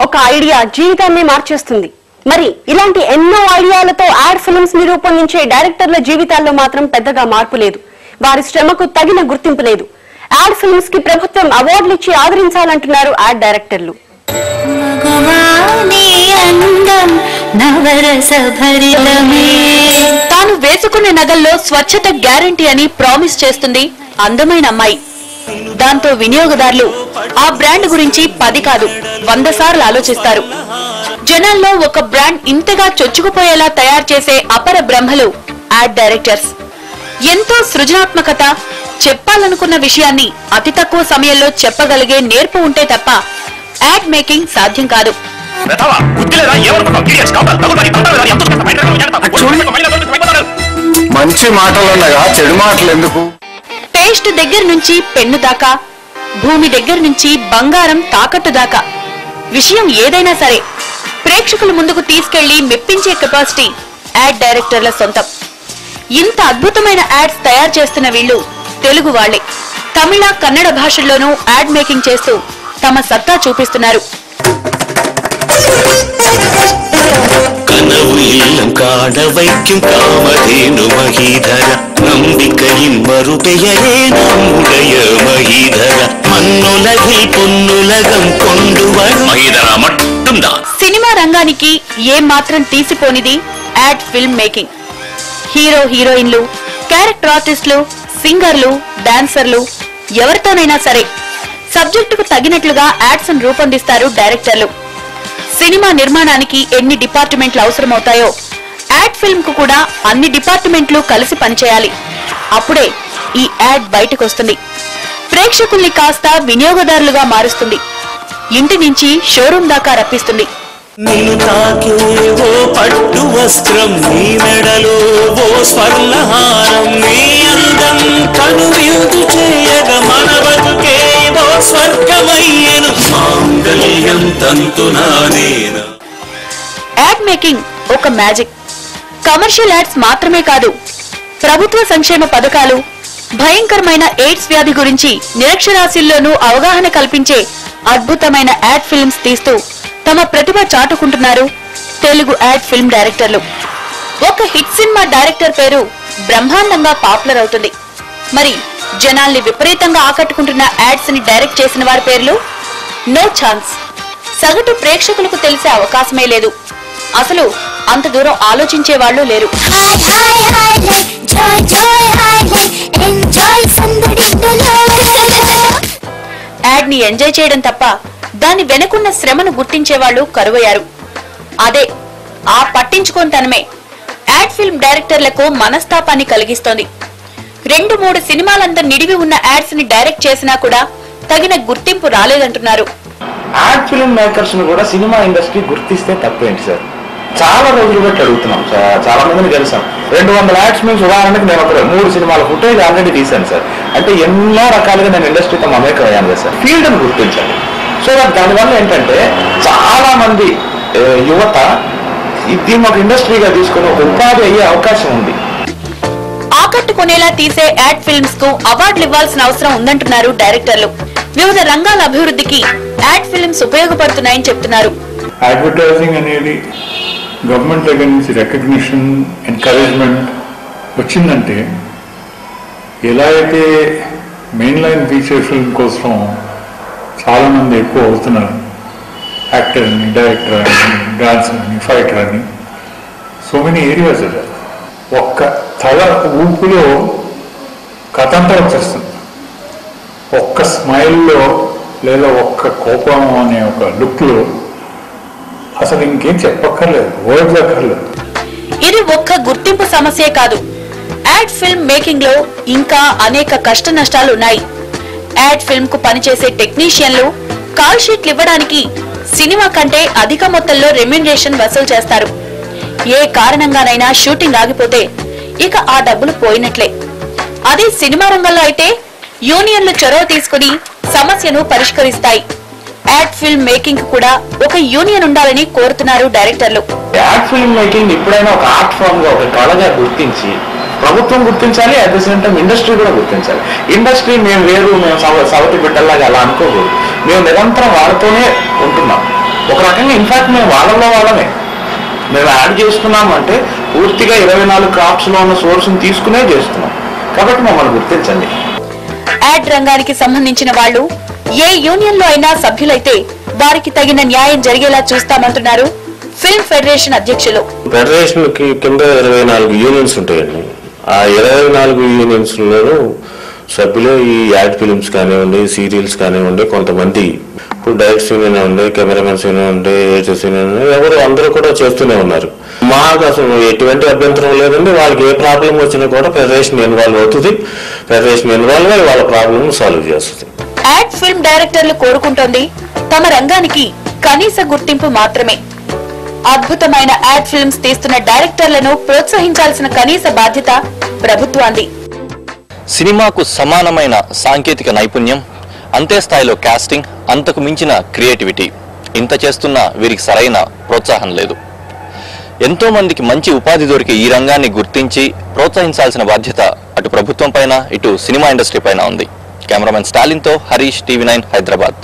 ఒక ఐడియా జీవితాన్ని మార్చేస్తుంది. మరి ఇలాంటి ఎన్నో ఐడియాలతో యాడ్ ఫిల్మ్స్ ని రూపొందించే డైరెక్టర్ల జీవితాల్లో మాత్రం పెద్దగా మార్పు లేదు. వారి శ్రమకు తగిన గుర్తింపు లేదు. యాడ్ ఫిల్మ్స్ కి ప్రభుత్వం అవార్డులు ఇచ్చి ఆదరించాలంటున్నారు యాడ్ డైరెక్టర్లు. తాను వేసుకునే నగల్లో స్వచ్ఛత గ్యారంటీ అని ప్రామిస్ చేస్తుంది అందమైన అమ్మాయి. దాంతో వినియోగదారులు ఆ బ్రాండ్ గురించి 10 కాదు 100 సార్లు ఆలోచిస్తారు. జనాల్లో ఒక బ్రాండ్ ఇంతగా చొచ్చుకుపోయేలా తయారు చేసే అపర బ్రహ్మలు యాడ్ డైరెక్టర్స్. ఎంతో సృజనాత్మకత, చెప్పాలనుకున్న విషయాన్ని అతి తక్కువ సమయంలో చెప్పగలిగే నేర్పు ఉంటే తప్ప యాడ్ మేకింగ్ సాధ్యం కాదు. మంచి మాటలన్నగా చెడు మాటలు ఎందుకు? పేస్ట్ దగ్గర నుంచి పెన్ను దాకా, భూమి దగ్గర నుంచి బంగారం తాకట్టు దాకా, విషయం ఏదైనా సరే ప్రేక్షకుల ముందుకు తీసుకెళ్లి మెప్పించే కెపాసిటీ యాడ్ డైరెక్టర్ల సొంతం. ఇంత అద్భుతమైన యాడ్స్ తయారు చేస్తున్న వీళ్లు తెలుగు వాళ్లే. తమిళ, కన్నడ భాషల్లోనూ యాడ్ మేకింగ్ చేస్తూ తమ సత్తా చూపిస్తున్నారు. கனவு இல்லம் காண வைக்கும் காமதேனு மகீதர நம்பிக்கையின் மறுபெயரே நம்முடைய மகீதர மண்ணுலகில் பொன்னுலகம் கொண்டு வரும் మహీధర மட்டும்தான். సినిమా రంగానికి ఏ మాత్రం తీసిపోనిది యాడ్ ఫిల్మ్ మేకింగ్. హీరో హీరోయిన్లు, క్యారెక్టర్ ఆర్టిస్టులు, సింగర్లు, డాన్సర్లు ఎవరితోనైనా సరే సబ్జెక్టుకు తగినట్లుగా యాడ్స్ రూపొందిస్తారు డైరెక్టర్లు. సినిమా నిర్మాణానికి ఎన్ని డిపార్ట్మెంట్లు అవసరమవుతాయో యాడ్ ఫిల్మ్ కు కూడా అన్ని డిపార్ట్మెంట్లు కలిసి పనిచేయాలి. అప్పుడే ఈ యాడ్ బయటకు వస్తుంది. ప్రేక్షకుల్ని కాస్త వినియోగదారులుగా మారుస్తుంది. ఇంటి నుంచి షోరూమ్ దాకా రప్పిస్తుంది. నిన్ను తాకే ఓ పట్టు వస్త్రం, నీ మెడలో ఓ స్వర్ణహారం, నీ అందం కనువిందు చేయగ మన బతుకే ఓ స్వర్గమయ్యను మాంగళ్యం తంతునానేన. యాడ్ మేకింగ్ ఒక మ్యాజిక్. కమర్షియల్ యాడ్స్ మాత్రమే కాదు, ప్రభుత్వ సంక్షేమ పథకాలు, భయంకరమైన ఎయిడ్స్ వ్యాధి గురించి నిరక్షరాస్యుల్లోనూ అవగాహన కల్పించే అద్భుతమైన యాడ్ ఫిల్మ్స్ తీస్తూ తమ ప్రతిభ చాటుకుంటున్నారు తెలుగు యాడ్ ఫిల్మ్ డైరెక్టర్లు. ఒక హిట్ సినిమా డైరెక్టర్ పేరు బ్రహ్మాండంగా పాపులర్ అవుతుంది. మరి జనాల్ని విపరీతంగా ఆకట్టుకుంటున్న యాడ్స్ ని డైరెక్ట్ చేసిన వారి పేర్లు నో ఛాన్స్. సగటు ప్రేక్షకులకు తెలిసే అవకాశమే లేదు. అసలు అంత దూరం ఆలోచించే వాళ్ళు లేరు. యాడ్ ని ఎంజాయ్ చేయడం తప్ప దాని వెనుకున్న శ్రమను గుర్తించే వాళ్ళు కరువయ్యారు. అదే ఆ పట్టించుకోనితనమే యాడ్ ఫిల్మ్ డైరెక్టర్లకు మనస్తాపాన్ని కలిగిస్తోంది. 2-3 సినిమాలంతా నిడివి ఉన్న యాడ్స్ ని డైరెక్ట్ చేసినా కూడా తగిన గుర్తింపు రాలేదంటున్నారు. యాడ్ ఫిల్మ్ మేకర్స్ ను కూడా సినిమా ఇండస్ట్రీ గుర్తిస్తే తప్పేంటి సార్? చాలా రోజులు బట్టి అడుగుతున్నాం సార్, చాలా మందిని కలిసాం. 200 యాడ్స్ మీన్స్ ఉదాహరణకు నేను ఒక 3 సినిమాల ఫుటేజ్ ఆల్రెడీ తీశాను సార్. అంటే ఎన్నో రకాలుగా నేను ఇండస్ట్రీతో మమేకం అయ్యాను కదా సార్. ఫీల్డ్ ని గుర్తించాలి. సో దానివల్ల ఏంటంటే చాలా మంది యువత దీన్ని ఒక ఇండస్ట్రీగా తీసుకుని ఒక ఉపాధి అయ్యే అవకాశం ఉంది. ఆకట్టుకునేలా తీసే యాడ్ ఫిల్మ్స్ కు అవార్డులు ఇవ్వాల్సిన అవసరం ఉందంటున్నారు డైరెక్టర్లు. వివిధ రంగాల అభివృద్ధికి యాడ్ ఫిల్మ్స్ ఉపయోగపడుతున్నాయని చెప్తున్నారు. అడ్వర్టైజింగ్ అనేది గవర్నమెంట్ దగ్గర నుంచి రికగ్నిషన్, ఎంకరేజ్మెంట్ వచ్చిందంటే ఎలా అయితే మెయిన్ లైన్ ఫీచర్ ఫిల్మ్ కోసం చాలా మంది ఎక్కువ అవుతున్నారు. యాక్టర్ అని, డైరెక్టర్ అని, డాన్సర్ అని, ఫైటర్ అని, సో మెనీ ఏరియాస్. ఒక్క తల ఊపులో కథ అంతా వచ్చేస్తుంది. ఒక్క స్మైల్లో లేదా ఒక్క కోపం అనే ఒక లుక్లో అసలు ఇంకేం చెప్పక్కర్లేదు, వర్డ్స్ అక్కర్లేదు. ఇది ఒక్క గుర్తింపు సమస్యే కాదు. యాడ్ ఫిల్మ్ మేకింగ్ లో ఇంకా అనేక కష్ట నష్టాలు ఉన్నాయి. యాడ్ ఫిల్మ్ కు పనిచేసే టెక్నీషియన్లు కాల్ షీట్లు ఇవ్వడానికి సినిమా కంటే అధిక మొత్తంలో రెమ్యునరేషన్ వసూలు చేస్తారు. ఏ కారణంగానైనా షూటింగ్ ఆగిపోతే ఇక ఆ డబ్బులు పోయినట్లే. అదే సినిమా రంగంలో అయితే యూనియన్లు చొరవ తీసుకుని సమస్యను పరిష్కరిస్తాయి. యాడ్ ఫిల్మ్ మేకింగ్ కూడా ఒక యూనియన్ ఉండాలని కోరుతున్నారు డైరెక్టర్లు. యాడ్ ఫిల్మ్ మేకింగ్ ఎప్పుడైనా ఒక ఆర్ట్ ఫామ్ గా, ఒక కళగా గుర్తించి ప్రభుత్వం గుర్తించాలి. At the same time industry కూడా గుర్తించాలి. ఇండస్ట్రీ మేము వేరు, మేము సవతి బిడ్డల్లాగా అలా అనుకోకూడదు. మేము నిరంతరం వాడుతూనే ఉంటున్నాం. ఒక రకంగా ఇన్ఫాక్ట్ మేము వాళ్ళమే మేము యాడ్ చేసుకున్నామంటే పూర్తిగా 24 క్రాప్స్లో ఉన్న సోర్స్ని తీసుకునే చేస్తున్నాం. కాబట్టి మమ్మల్ని గుర్తించండి. యాడ్ రంగానికి సంబంధించిన వాళ్ళు ఏ యూనియన్ లో అయినా సభ్యులైతే వారికి తగిన న్యాయం జరిగేలా చూస్తామంటున్నారు ఫిల్మ్ ఫెడరేషన్ అధ్యక్షులు. ఫెడరేషన్ కి కింద 24 యూనియన్స్ ఉంటాయండి. ఆ 24 యూనియన్స్ లోనూ సభ్యులు ఈ యాడ్ ఫిల్మ్స్ కానివ్వండి, సీరియల్స్ కానివ్వండి, కొంతమంది ఇప్పుడు డైరెక్టర్స్ యూనియన్ ఉండే, కెమెరామెన్స్ యూనియన్ ఉండే, ఏజెస్ యూనియన్ ఉండే, ఎవరు అందరూ కూడా చేస్తూనే ఉన్నారు. మాకు అసలు ఎటువంటి అభ్యంతరం లేదండి. వాళ్ళకి ఏ ప్రాబ్లం వచ్చినా కూడా ఫెడరేషన్ ఇన్వాల్వ్ అవుతుంది. ఫెడరేషన్ ఇన్వాల్వ్ అయ్యి వాళ్ళ ప్రాబ్లం సాల్వ్ చేస్తుంది. యాడ్ ఫిల్మ్ డైరెక్టర్లు కోరుకుంటోంది తమ రంగానికి కనీస గుర్తింపు మాత్రమే. అద్భుతమైన యాడ్ ఫిల్మ్స్ తీస్తున్న డైరెక్టర్లను ప్రోత్సహించాల్సిన కనీస బాధ్యత ప్రభుత్వాంది. సినిమాకు సమానమైన సాంకేతిక నైపుణ్యం, అంతే స్థాయిలో కాస్టింగ్, అంతకు మించిన క్రియేటివిటీ ఇంత చేస్తున్న వీరికి సరైన ప్రోత్సాహం లేదు. ఎంతో మందికి మంచి ఉపాధి దొరికే ఈ రంగాన్ని గుర్తించి ప్రోత్సహించాల్సిన బాధ్యత అటు ప్రభుత్వం పైన, ఇటు సినిమా ఇండస్ట్రీ పైన ఉంది. కెమెరామెన్ స్టాలిన్తో హరీష్, TV9 హైదరాబాద్.